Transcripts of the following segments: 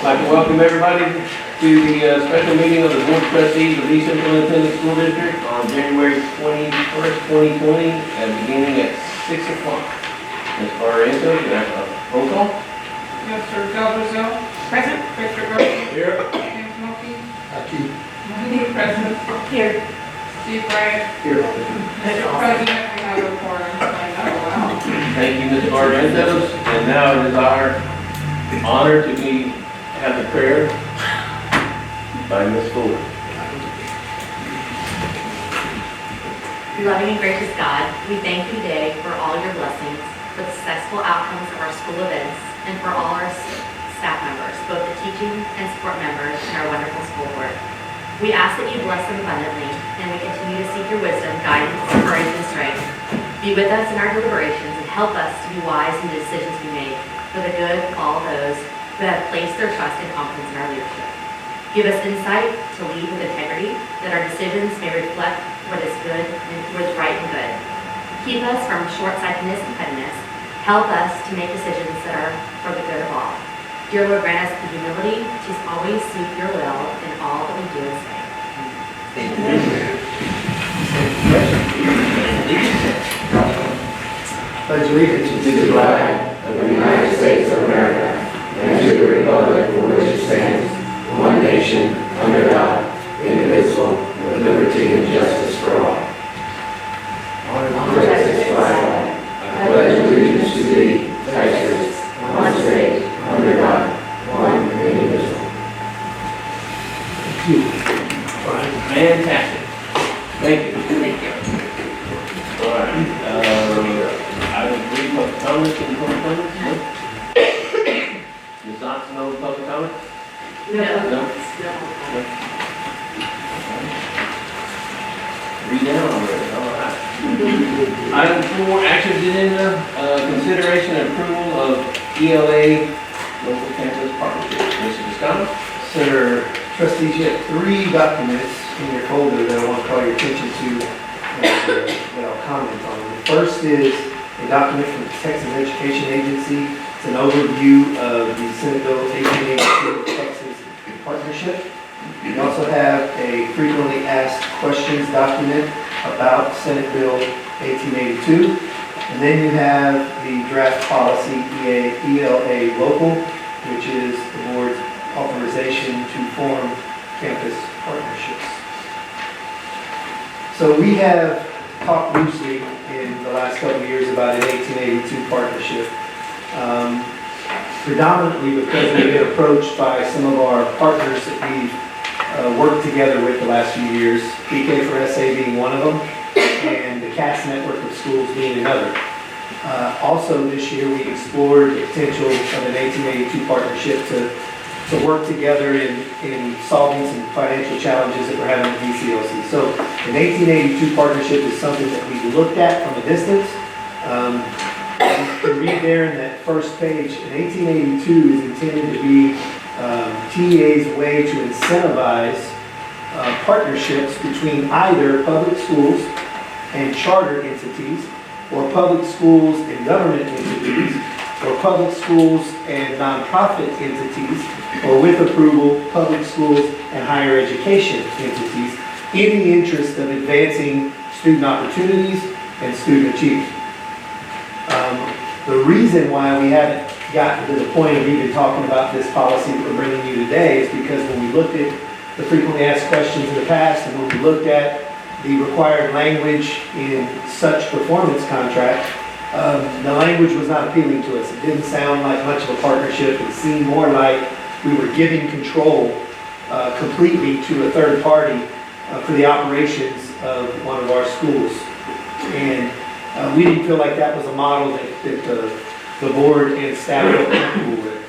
I'd like to welcome everybody to the special meeting of the Board of Trustees of East Central Independent School District on January 21st, 2020, beginning at 6 o'clock. Ms. Barrento, you have a roll call? Mr. Delbrazil. Present. Mr. Garcia. Here. James Mulkey. Aquí. Money present. Here. Steve Bryant. Here. Mr. President, we have a quorum. Wow. Thank you, Ms. Barrento. And now it is our honor to have the prayer by Ms. Fuller. Loving and gracious God, we thank you today for all your blessings, for the successful outcomes of our school events, and for all our staff members, both the teaching and support members, and our wonderful school board. We ask that you bless them abundantly, and we continue to seek your wisdom, guidance, courage, and strength. Be with us in our deliberations and help us to be wise in the decisions we make for the good of all those who have placed their trust and confidence in our leadership. Give us insight to lead with integrity, that our decisions may reflect what is good and what is right and good. Keep us from short-sightedness and pettiness. Help us to make decisions that are for the good of all. Dear Lord, grant us the humility to always seek your will in all that we do and say. Pledge allegiance to the flag of the United States of America and to the republic for which it stands, one nation, under God, indivisible, with liberty and justice for all. Protect this flag. I pledge allegiance to thee, Texas, one state, under God, one and indivisible. Fantastic. Thank you. All right. I would read public comments and public comments. Ms. Ox, no public comment? No. Read down already. All right. Item 4, action agenda, consideration and approval of ELA local campus partnership. Mr. Descano? Sir, trustees, you have 3 documents in your folder that I want to call your attention to and that I'll comment on. The first is a document from the Texas Education Agency. It's an overview of the Senate Bill 1882 Texas Partnership. We also have a frequently asked questions document about Senate Bill 1882. And then you have the draft policy ELA local, which is the board's authorization to form campus partnerships. So we have talked loosely in the last couple of years about an 1882 partnership. Predominantly because we've been approached by some of our partners that we've worked together with the last few years, PK4SA being one of them, and the CAS network of schools being another. Also this year we explored the potential of an 1882 partnership to work together in solving some financial challenges that we're having at ECSD. So an 1882 partnership is something that we looked at from a distance. You can read there in that first page, an 1882 is intended to be TEA's way to incentivize partnerships between either public schools and charter entities, or public schools and government entities, or public schools and nonprofit entities, or with approval, public schools and higher education entities, in the interest of advancing student opportunities and student achievement. The reason why we haven't gotten to the point of even talking about this policy that we're bringing you today is because when we looked at the frequently asked questions in the past, and when we looked at the required language in such performance contract, the language was not appealing to us. It didn't sound like much of a partnership. It seemed more like we were giving control completely to a third party for the operations of one of our schools. And we didn't feel like that was a model that the board and staff were comfortable with.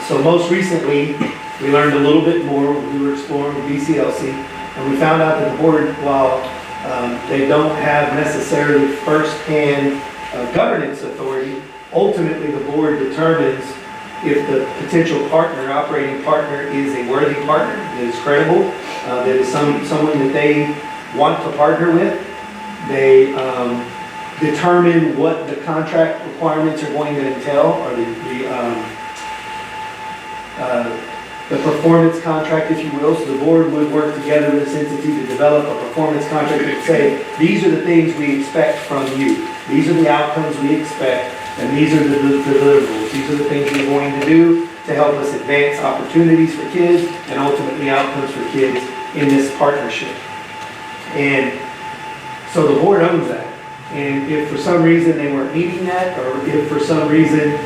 So most recently, we learned a little bit more when we were exploring with BCLC, and we found out that the board, while they don't have necessarily first-hand governance authority, ultimately the board determines if the potential partner, operating partner, is a worthy partner, that is credible, that is someone that they want to partner with. They determine what the contract requirements are going to entail, or the performance contract, if you will. So the board would work together with this entity to develop a performance contract that would say, these are the things we expect from you. These are the outcomes we expect, and these are the deliverables. These are the things we're going to do to help us advance opportunities for kids and ultimately outcomes for kids in this partnership. And so the board owns that. And if for some reason they weren't meeting that, or if for some reason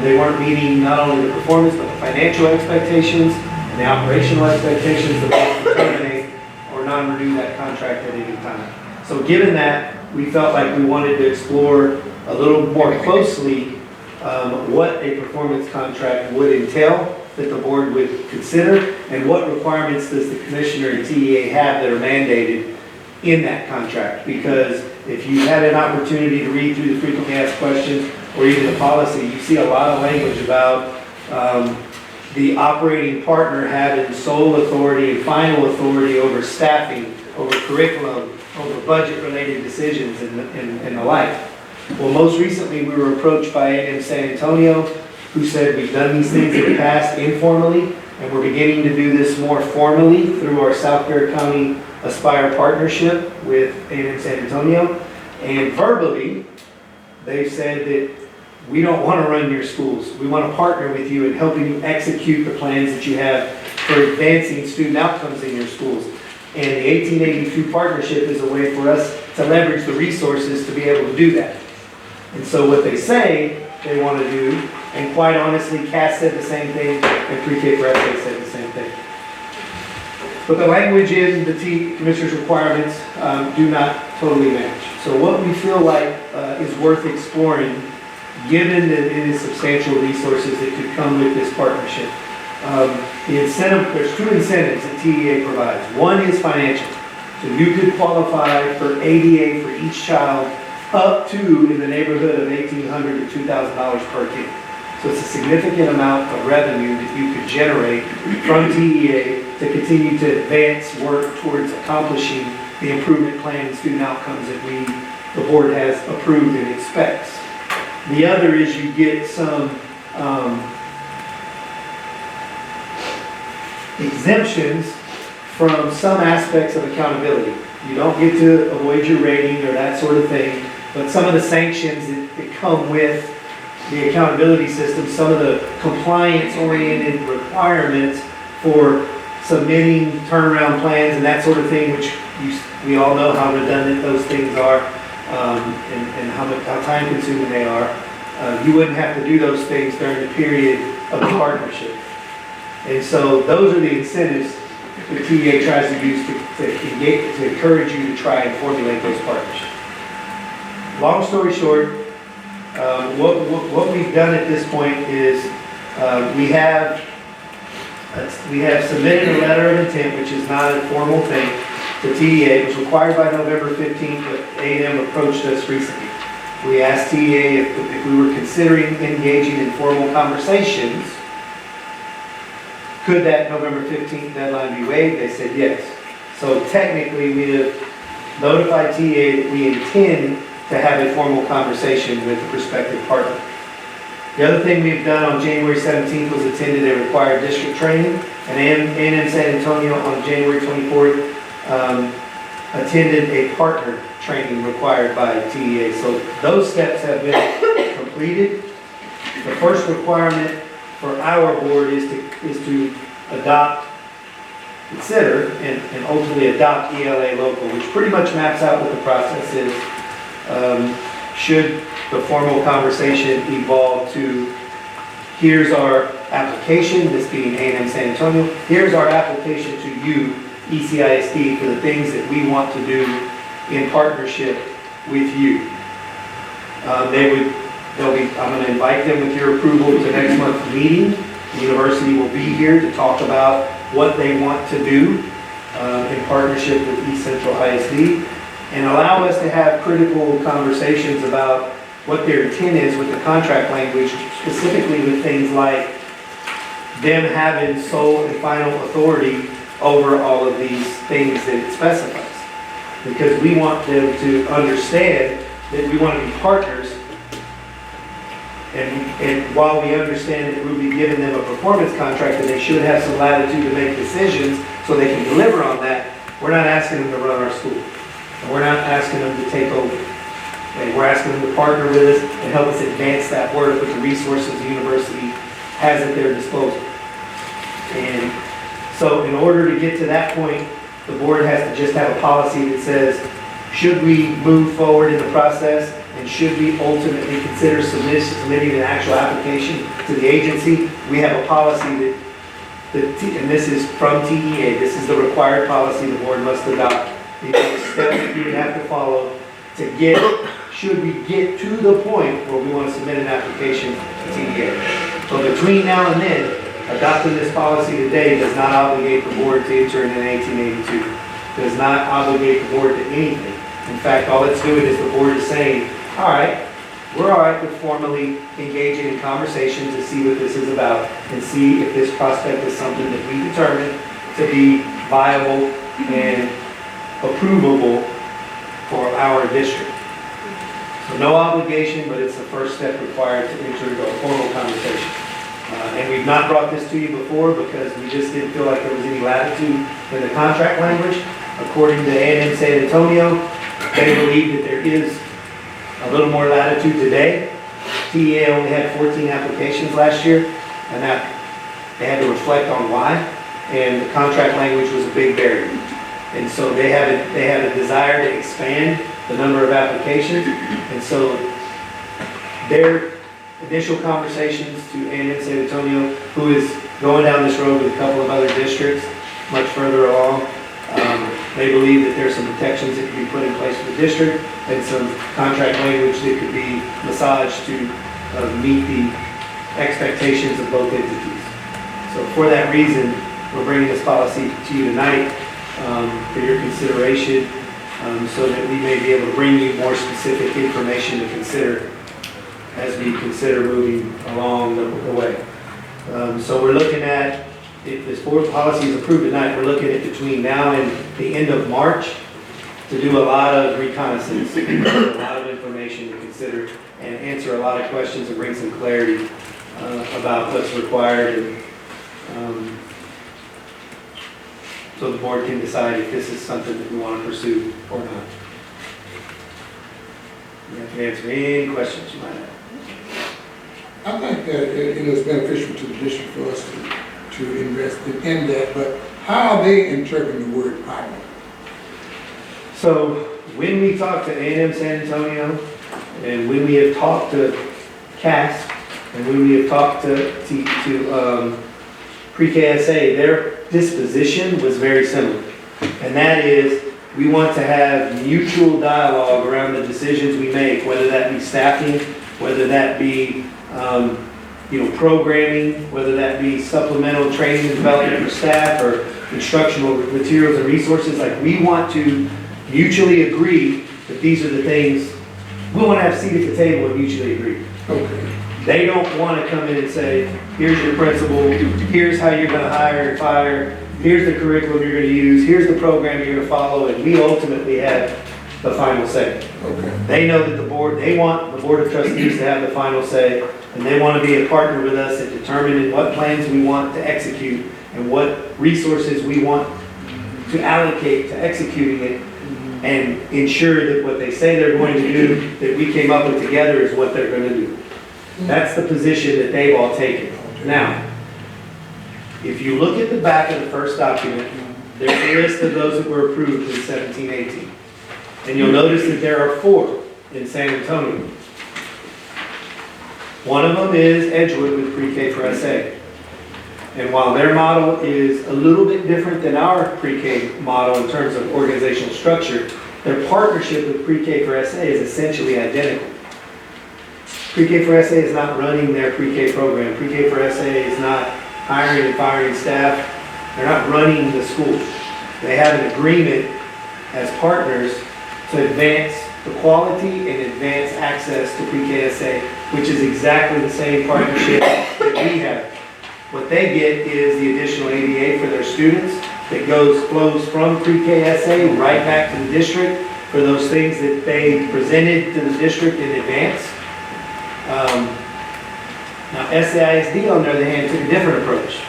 they weren't meeting not only the performance, but the financial expectations and the operational expectations, the board could terminate or non-renew that contract at any time. So given that, we felt like we wanted to explore a little more closely what a performance contract would entail that the board would consider, and what requirements does the commissioner and TEA have that are mandated in that contract. Because if you had an opportunity to read through the frequently asked questions or even the policy, you see a lot of language about the operating partner having sole authority and final authority over staffing, over curriculum, over budget-related decisions and the like. Well, most recently we were approached by A&M San Antonio, who said we've done these things in the past informally, and we're beginning to do this more formally through our South Bear County Aspire partnership with A&M San Antonio. And verbally, they've said that we don't want to run your schools. We want to partner with you in helping you execute the plans that you have for advancing student outcomes in your schools. And the 1882 partnership is a way for us to leverage the resources to be able to do that. And so what they say they want to do, and quite honestly, Cass said the same thing, and Pre-K for SA said the same thing. But the language in the Commissioner's requirements do not totally match. So what we feel like is worth exploring, given that it is substantial resources that could come with this partnership. The incentive, there's two incentives that TEA provides. One is financial. So you could qualify for ADA for each child up to in the neighborhood of $1,800 to $2,000 per kid. So it's a significant amount of revenue that you could generate from TEA to continue to advance work towards accomplishing the improvement plan and student outcomes that the board has approved and expects. The other is you get some exemptions from some aspects of accountability. You don't get to avoid your rating or that sort of thing, but some of the sanctions that come with the accountability system, some of the compliance-oriented requirements for submitting turnaround plans and that sort of thing, which we all know how redundant those things are and how time-consuming they are. You wouldn't have to do those things during the period of the partnership. And so those are the incentives that TEA tries to use to encourage you to try and formulate those partnerships. Long story short, what we've done at this point is we have submitted a letter of intent, which is not a formal thing, to TEA. It was required by November 15th, but A&M approached us recently. We asked TEA if we were considering engaging in formal conversations. Could that November 15th deadline be waived? They said yes. So technically, we have notified TEA that we intend to have a formal conversation with the prospective partner. The other thing we've done on January 17th was attended a required district training, and A&M San Antonio on January 24th attended a partner training required by TEA. So those steps have been completed. The first requirement for our board is to adopt, consider, and ultimately adopt ELA local, which pretty much maps out what the process is. Should the formal conversation evolve to, here's our application, this being A&M San Antonio, here's our application to you, ECSD, for the things that we want to do in partnership with you. I'm going to invite them with your approval to next month's meeting. The university will be here to talk about what they want to do in partnership with East Central ISD, and allow us to have critical conversations about what their intent is with the contract language, specifically with things like them having sole and final authority over all of these things that it specifies. Because we want them to understand that we want to be partners And while we understand that we'll be giving them a performance contract and they should have some latitude to make decisions so they can deliver on that, we're not asking them to run our school. And we're not asking them to take over. And we're asking them to partner with us and help us advance that work with the resources the university has at their disposal. And so in order to get to that point, the board has to just have a policy that says, should we move forward in the process and should we ultimately consider submitting an actual application to the agency, we have a policy and this is from TEA, this is the required policy the board must adopt. These are the steps that you would have to follow to get, should we get to the point where we want to submit an application to TEA. So between now and then, adopting this policy today does not obligate the board to enter in 1882. Does not obligate the board to anything. In fact, all it's doing is the board is saying, all right, we're all right with formally engaging in conversation to see what this is about and see if this prospect is something that we determine to be viable and approvable for our district. So no obligation, but it's the first step required to enter into a formal conversation. And we've not brought this to you before because we just didn't feel like there was any latitude in the contract language. According to A&M San Antonio, they believe that there is a little more latitude today. TEA only had 14 applications last year, and that they had to reflect on why. And the contract language was a big barrier. And so they have a desire to expand the number of applications. And so their initial conversations to A&M San Antonio, who is going down this road with a couple of other districts much further along, they believe that there's some protections that can be put in place for the district and some contract language that could be massaged to meet the expectations of both entities. So for that reason, we're bringing this policy to you tonight for your consideration so that we may be able to bring you more specific information to consider as we consider moving along the way. So we're looking at, if this board policy is approved tonight, we're looking at between now and the end of March to do a lot of reconnaissance, a lot of information to consider and answer a lot of questions and bring some clarity about what's required. And, so the board can decide if this is something that we want to pursue or not. You have to answer any questions you might have. I think that it is beneficial to the district for us to invest in that, but how are they interpreting the word pilot? So when we talk to A&M San Antonio, and when we have talked to CAS, and when we have talked to pre-KSA, their disposition was very similar. And that is, we want to have mutual dialogue around the decisions we make, whether that be staffing, whether that be programming, whether that be supplemental training and development for staff or instructional materials and resources. Like, we want to mutually agree that these are the things, we want to have a seat at the table and mutually agree. Okay. They don't want to come in and say, here's your principal, here's how you're going to hire and fire, here's the curriculum you're going to use, here's the program you're going to follow, and we ultimately have the final say. Okay. They know that they want the Board of Trustees to have the final say, and they want to be a partner with us in determining what plans we want to execute and what resources we want to allocate to executing it, and ensure that what they say they're going to do, that we came up with together, is what they're going to do. That's the position that they've all taken. Now, if you look at the back of the first document, there's a list of those that were approved in 17-18. And you'll notice that there are 4 in San Antonio. One of them is Edgewood with pre-K for SA. And while their model is a little bit different than our pre-K model in terms of organizational structure, their partnership with pre-K for SA is essentially identical. Pre-K for SA is not running their pre-K program. Pre-K for SA is not hiring and firing staff. They're not running the school. They have an agreement as partners to advance the quality and advance access to pre-KSA, which is exactly the same partnership that we have. What they get is the additional ADA for their students that flows from pre-KSA right back to the district for those things that they presented to the district in advance. Now, SAISD, on the other hand, took a different approach.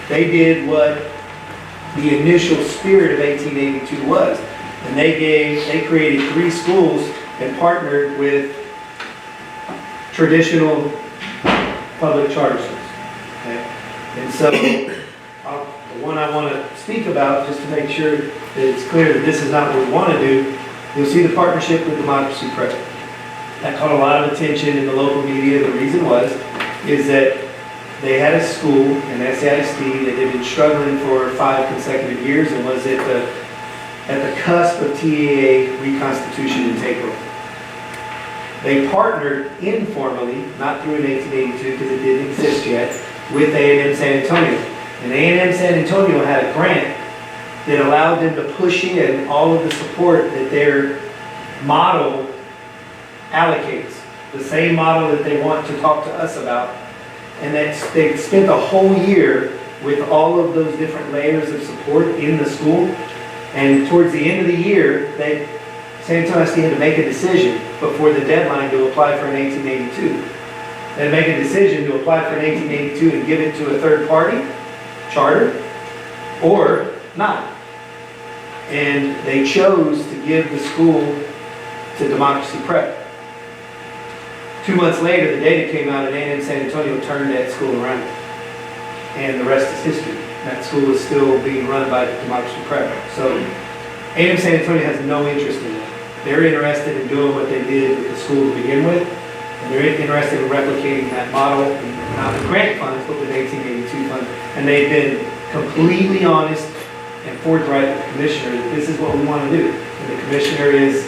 They did what the initial spirit of 1882 was. And they created 3 schools and partnered with traditional public charter schools. Okay? And so, the one I want to speak about, just to make sure that it's clear that this is not what we want to do, you'll see the partnership with Democracy Prep. That caught a lot of attention in the local media. The reason is that they had a school, an SAISD, that had been struggling for 5 consecutive years and was at the cusp of TAA reconstitution and takeover. They partnered informally, not through an 1882 because it didn't exist yet, with A&M San Antonio. And A&M San Antonio had a grant that allowed them to push in all of the support that their model allocates. The same model that they want to talk to us about. And that they spent a whole year with all of those different layers of support in the school. And towards the end of the year, San Antonio had to make a decision before the deadline to apply for an 1882. They had to make a decision to apply for an 1882 and give it to a third party, charter, or not. And they chose to give the school to Democracy Prep. 2 months later, the data came out and A&M San Antonio turned that school around. And the rest is history. That school is still being run by Democracy Prep. So A&M San Antonio has no interest in that. They're interested in doing what they did with the school to begin with. And they're interested in replicating that model, not with grant funds, but with 1882 funds. And they've been completely honest and forthright with the commissioner that this is what we want to do. And the commissioner is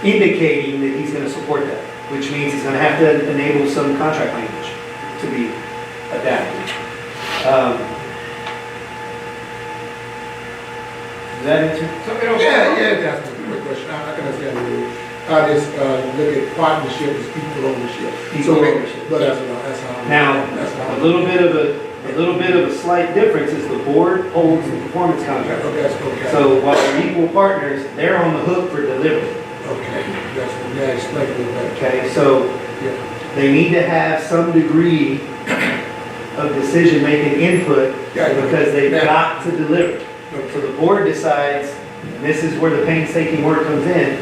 indicating that he's going to support that, which means he's going to have to enable some contract language to be adapted. Does that answer? Yeah, that's a good question. I can understand the I just look at partnership as equal ownership. Equal ownership. But that's how. Now, that's how. a little bit of a slight difference is the board holds the performance contract. Okay. So while they're equal partners, they're on the hook for delivery. Okay, yeah, explain a little better. Okay, so Yeah. they need to have some degree of decision-making input because they've got to deliver. So the board decides, and this is where the painstaking work comes in,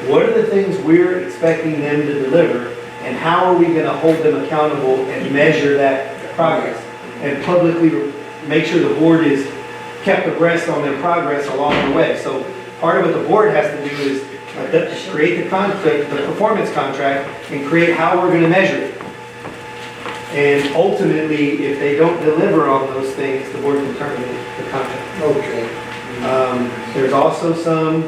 what are the things we're expecting them to deliver, and how are we going to hold them accountable and measure that progress? And publicly make sure the board is kept abreast on their progress along the way. So part of what the board has to do is create the contract, the performance contract, and create how we're going to measure it. And ultimately, if they don't deliver on those things, the board can terminate the contract. Okay. There's also some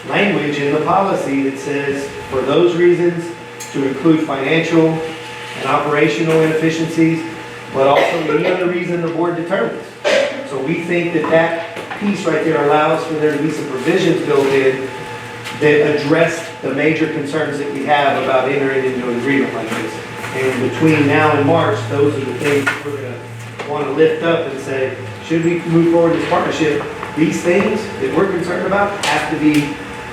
language in the policy that says, for those reasons, to include financial and operational inefficiencies, but also any other reason the board determines. So we think that that piece right there allows for there to be some provisions built in that address the major concerns that we have about entering into an agreement like this. And between now and March, those are the things that we're going to want to lift up and say, should we move forward this partnership? These things that we're concerned about have to be,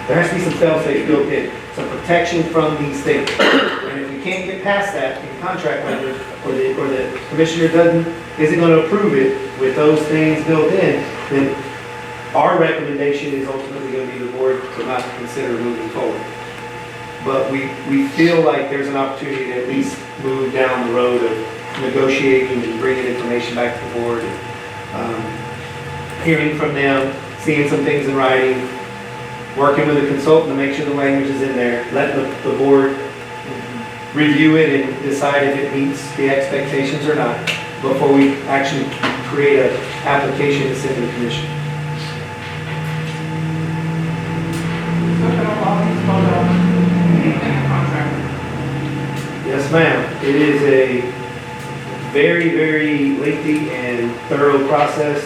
there has to be some fail-safe built in, some protection from these things. And if we can't get past that in contract language, or the commissioner isn't going to approve it with those things built in, then our recommendation is ultimately going to be the board to not consider moving forward. But we feel like there's an opportunity to at least move down the road of negotiating and bringing information back to the board, hearing from them, seeing some things in writing, working with a consultant to make sure the language is in there, letting the board review it and decide if it meets the expectations or not before we actually create an application to send to the commission. Yes, ma'am. It is a very, very lengthy and thorough process.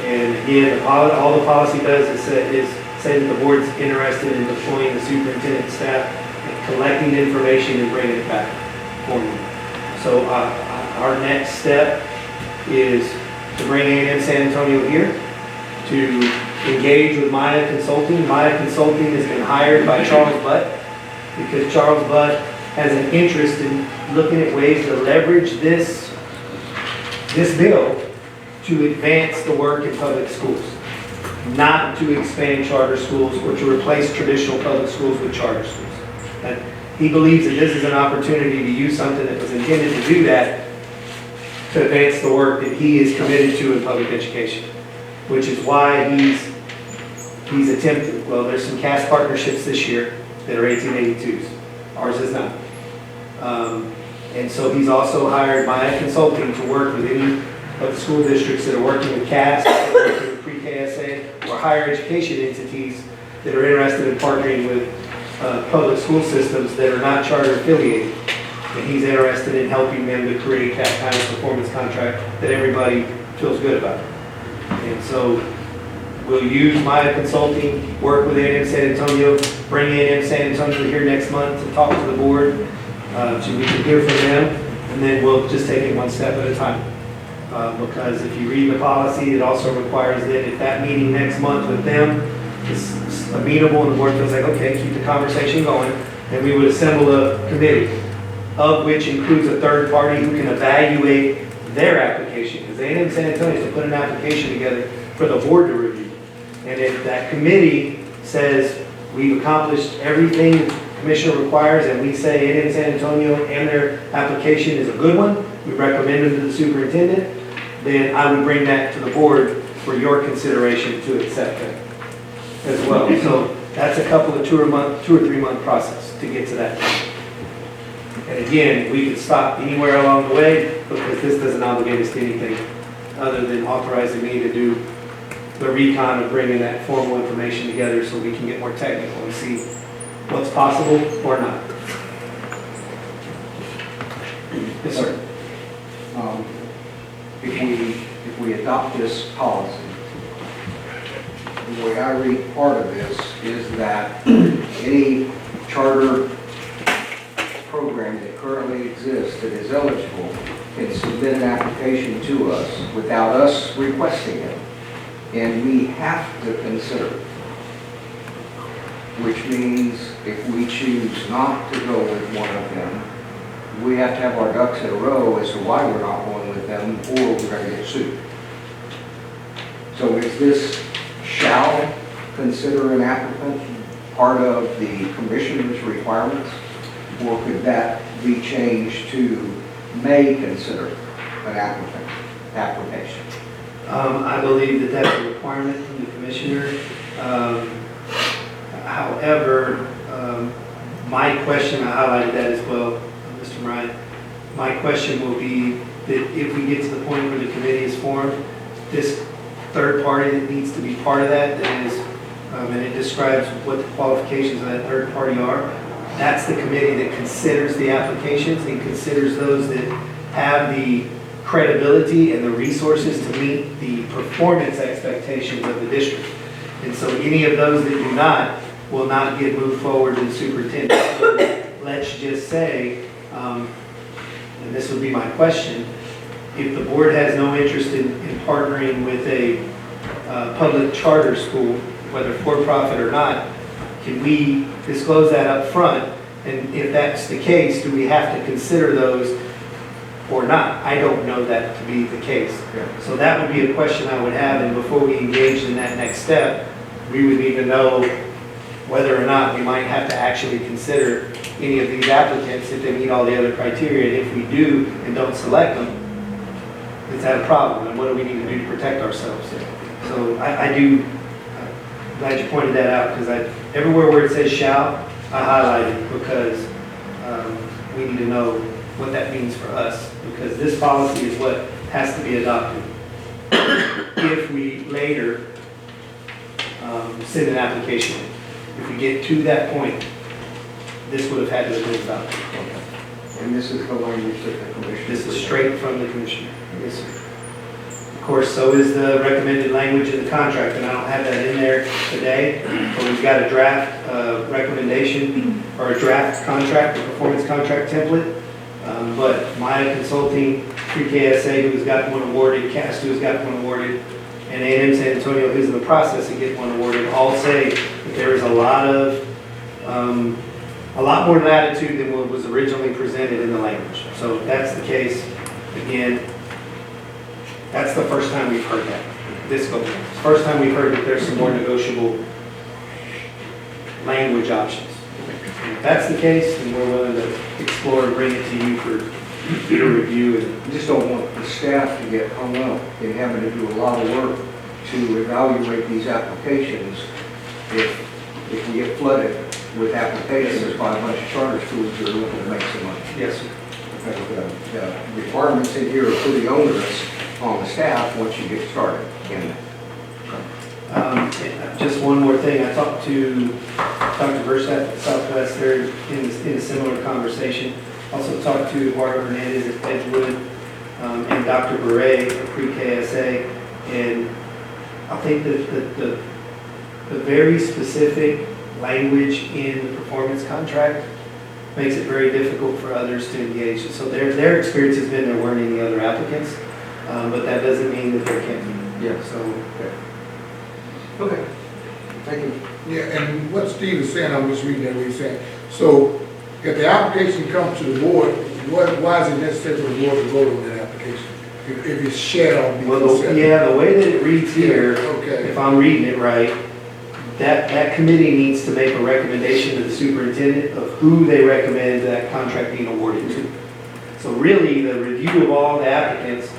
And again, all the policy does is say that the board's interested in deploying the superintendent staff and collecting information and bringing it back for you. So our next step is to bring A&M San Antonio here to engage with Maya Consulting. Maya Consulting has been hired by Charles Butt because Charles Butt has an interest in looking at ways to leverage this bill to advance the work in public schools, not to expand charter schools or to replace traditional public schools with charter schools. And he believes that this is an opportunity to use something that was intended to do that, to advance the work that he is committed to in public education, which is why he's attempted. Well, there's some CAS partnerships this year that are 1882s. Ours is not. And so he's also hired Maya Consulting to work with any of the school districts that are working with CAS, working with pre-KSA, or higher education entities that are interested in partnering with public school systems that are not charter affiliated. And he's interested in helping them to create that kind of performance contract that everybody feels good about. And so we'll use Maya Consulting, work with A&M San Antonio, bring A&M San Antonio here next month to talk to the board, so we can hear from them, and then we'll just take it one step at a time. Because if you read the policy, it also requires that if that meeting next month with them is amenable and the board feels like, okay, keep the conversation going, then we would assemble a committee, of which includes a third party who can evaluate their application. Because A&M San Antonio is to put an application together for the board to review. And if that committee says we've accomplished everything the commissioner requires, and we say A&M San Antonio and their application is a good one, we recommend it to the superintendent, then I would bring that to the board for your consideration to accept that as well. So that's a couple of 2 or 3 month process to get to that point. And again, we could stop anywhere along the way because this doesn't obligate us to anything other than authorizing me to do the recon of bringing that formal information together so we can get more technical and see what's possible or not. Yes, sir. If we adopt this policy, the way I read part of this is that any charter program that currently exists that is eligible can submit an application to us without us requesting it. And we have to consider it. Which means if we choose not to go with one of them, we have to have our ducks in a row as to why we're not going with them, or we're going to get sued. So is this shall consider an applicant part of the commissioner's requirements? Or could that be changed to may consider an application? I believe that that's a requirement from the commissioner. However, my question, I highlighted that as well, Mr. Murray. My question will be that if we get to the point where the committee is formed, this third party that needs to be part of that is, and it describes what the qualifications of that third party are, that's the committee that considers the applications and considers those that have the credibility and the resources to meet the performance expectations of the district. And so any of those that do not will not get moved forward to the superintendent. So let's just say, and this would be my question, if the board has no interest in partnering with a public charter school, whether for-profit or not, can we disclose that up front? And if that's the case, do we have to consider those or not? I don't know that to be the case. So that would be a question I would have, and before we engage in that next step, we would need to know whether or not we might have to actually consider any of these applicants if they meet all the other criteria. And if we do and don't select them, is that a problem? And what do we need to do to protect ourselves? So I'm glad you pointed that out, because everywhere where it says shall, I highlighted because we need to know what that means for us, because this policy is what has to be adopted. If we later send an application, if we get to that point, this would have had to have been adopted. And this is the language that the commissioner... This is straight from the commissioner. Yes, sir. Of course, so is the recommended language in the contract, and I don't have that in there today, but we've got a draft recommendation, or a draft contract, a performance contract template. But Maya Consulting, pre-KSA, who's got one awarded, CAST, who's got one awarded, and A&M San Antonio, who's in the process of getting one awarded, all say that there is a lot of a lot more latitude than what was originally presented in the language. So if that's the case, again, that's the first time we've heard that. This goes, first time we've heard that there's some more negotiable language options. And if that's the case, then we're willing to explore and bring it to you for your review. And We just don't want the staff to get hung up in having to do a lot of work to evaluate these applications if we get flooded with applications by a bunch of charter schools that are looking to make some money. yes, sir. Because the requirements in here are pretty onerous on the staff once you get started in it. Just one more thing, I talked to Dr. Versat at Southwest there in a similar conversation. Also talked to Eduardo Hernandez at Edgewood and Dr. Beret at Pre-KSA. And I think that the very specific language in the performance contract makes it very difficult for others to engage. So their experience has been there weren't any other applicants, but that doesn't mean that there can't be. Yeah. So, Okay. Thank you. Yeah, and what Steve is saying, I'm just reading that what he's saying. So if the application comes to the board, why is it necessary for the board to vote on that application? If it's shared on the well, consent? yeah, the way that it reads here, Okay. if I'm reading it right, that committee needs to make a recommendation to the superintendent of who they recommend that contract being awarded to. So really, the review of all the applicants,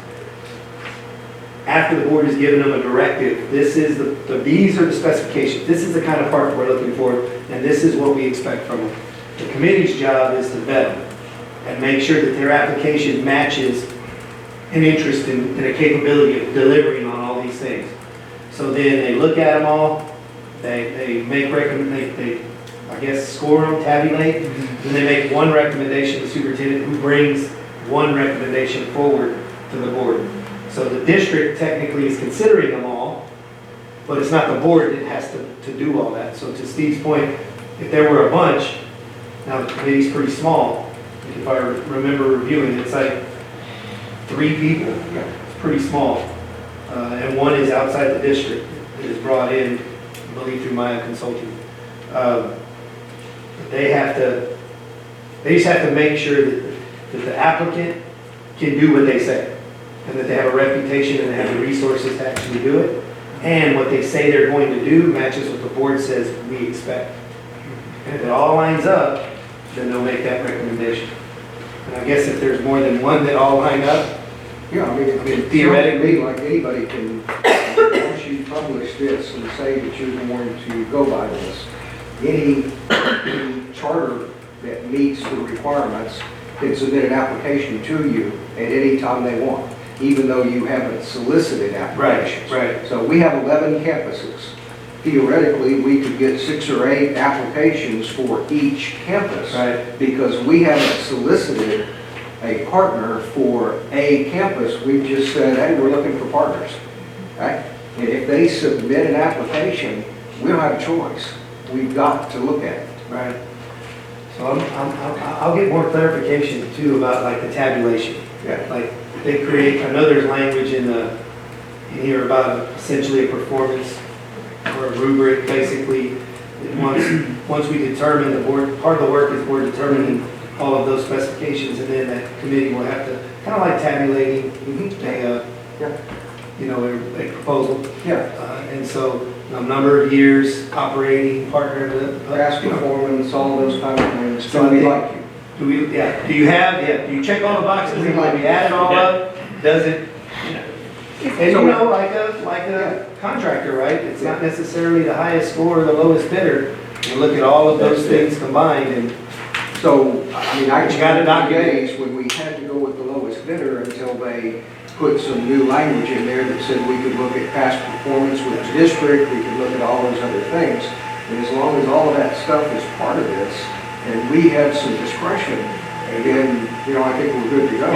after the board has given them a directive, this is these are the specifications, this is the kind of part we're looking for, and this is what we expect from them. The committee's job is to vet them and make sure that their application matches an interest in a capability of delivering on all these things. So then they look at them all, they make they I guess score them, tabulate, and they make one recommendation to the superintendent who brings one recommendation forward to the board. So the district technically is considering them all, but it's not the board that has to do all that. So to Steve's point, if there were a bunch, now the committee's pretty small. If I remember reviewing, it's like 3 people. It's pretty small. And one is outside the district that is brought in, I believe through Maya Consulting. They just have to make sure that the applicant can do what they say, and that they have a reputation and they have the resources to actually do it, and what they say they're going to do matches what the board says we expect. And if it all lines up, then they'll make that recommendation. And I guess if there's more than one that all line up, Yeah, I mean, theoretically, like anybody can, once you publish this and say that you're going to go by this, any charter that meets the requirements can submit an application to you at any time they want, even though you haven't solicited applications. Right. So we have 11 campuses. Theoretically, we could get 6 or 8 applications for each campus. Right. Because we haven't solicited a partner for a campus. We've just said, hey, we're looking for partners, right? And if they submit an application, we don't have a choice. We've got to look at it. Right. So I'll get more clarification too about like the tabulation. Yeah. Like they create, I know there's language in here about essentially a performance or a rubric, basically. Once we determine the board, part of the work is board determining all of those specifications, and then that committee will have to, kind of like tabulating a proposal. Yeah. And so, number of years, operating, partner, Past performance, all those kind of things. So So we I like you. do you check all the boxes, and when we add it all up, does it? And like a contractor, right? It's not necessarily the highest score or the lowest bidder. You look at all of those things combined, and So, I mean, I You gotta got document. days when we had to go with the lowest bidder until they put some new language in there that said we could look at past performance with the district, we could look at all those other things. And as long as all of that stuff is part of this, and we have some discretion, then, I think we're good to go.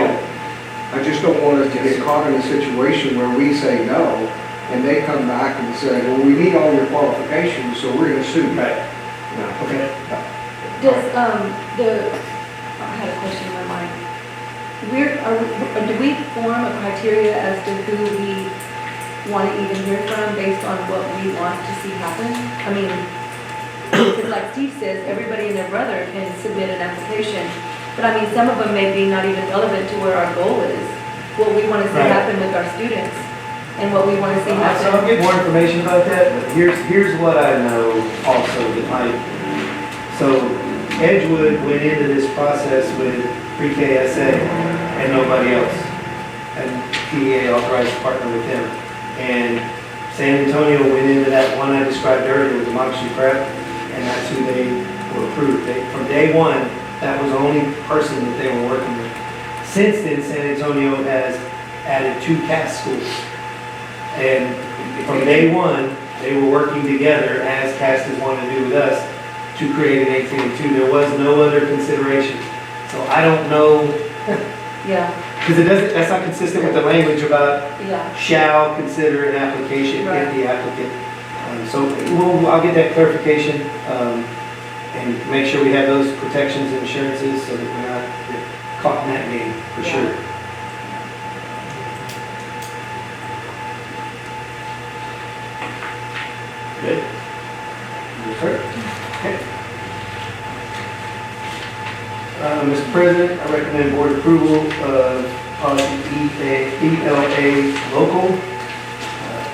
I just don't want us to get caught in a situation where we say no, and they come back and say, well, we meet all your qualifications, so we're gonna sue you. Right. Okay. Does, I had a question in my mind. Do we form a criteria as to who we want to even hear from based on what we want to see happen? I mean, Because like Steve says, everybody and their brother can submit an application. But I mean, some of them may be not even relevant to where our goal is, what we want to see Right. happen with our students, and what we want to see So I'll happen. get more information about that, but here's what I know also that might. So Edgewood went into this process with pre-KSA and nobody else. And PEA authorized to partner with them. And San Antonio went into that one I described earlier with democracy prep, and that's who they were approved. From day one, that was the only person that they were working with. Since then, San Antonio has added 2 CAS schools. And from day one, they were working together, as CAS has wanted to do with us, to create an 18-2. There was no other consideration. So I don't know, Yeah, because that's not consistent with the language about yeah. shall consider an application Right. if the applicant. So I'll get that clarification, and make sure we have those protections and insurances so that we're not caught in that game, for Yeah. sure. Good? Yes, sir. Okay. Mr. President, I recommend board approval of policy ELA local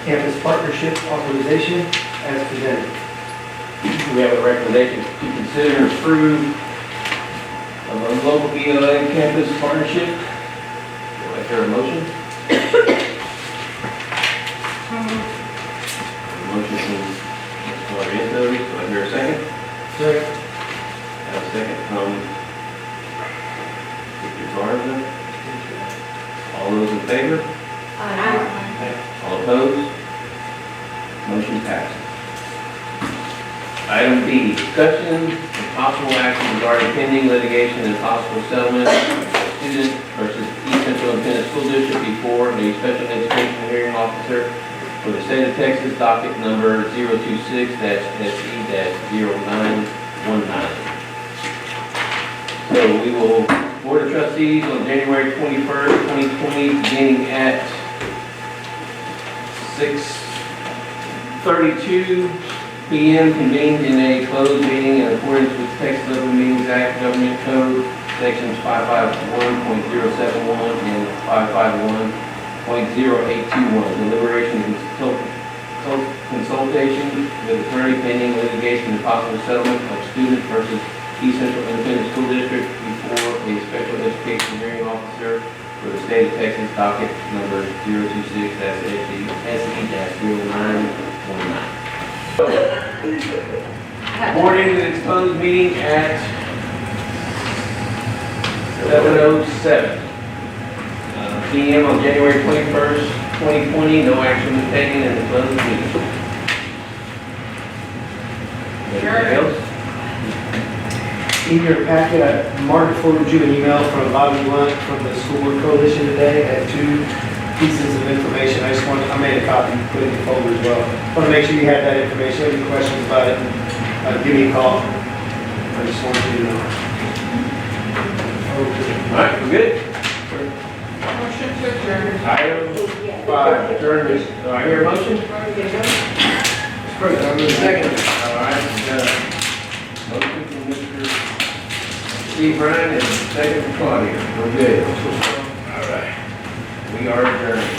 campus partnership authorization as presented. We have a recommendation to consider and approve of a local ELA campus partnership. Do I hear a motion? Motion from Ms. Floriento, do I hear a second? Second. Have a second from Mr. Garza. All those in favor? All opposed? Motion passes. Item B, discussion and possible action regarding pending litigation and possible settlement of student versus East Central Independent School District before a special education hearing officer for the state of Texas, docket number 026-SE-0919. So we will, Board of Trustees on January 21st, 2020, beginning at 6:32 p.m. convened in a closed meeting in accordance with Texas Open Meetings Act, Government Code, sections 551.071 and 551.0821. Deliberation and consultation with attorney pending litigation and possible settlement of student versus East Central Independent School District before a special education hearing officer for the state of Texas, docket number 026-SE-0919. Board into its closed meeting at 7:07 p.m. on January 21st, 2020. No action was taken in the closed meeting. Anything else? In your packet, Mark forwarded you an email from Bobby Blunt from the School Board Coalition today. Had 2 pieces of information. I made a copy, put it in the folder as well. Want to make sure you have that information. If you have any questions about it, give me a call. I just want you to know. All right, we're good. Motion to adjourn. Item 5, adjournment. Do I hear a motion? Second. All right. Motion from Mr. Steve Ryan and second from Claudia. We're good. All right. We are adjourned.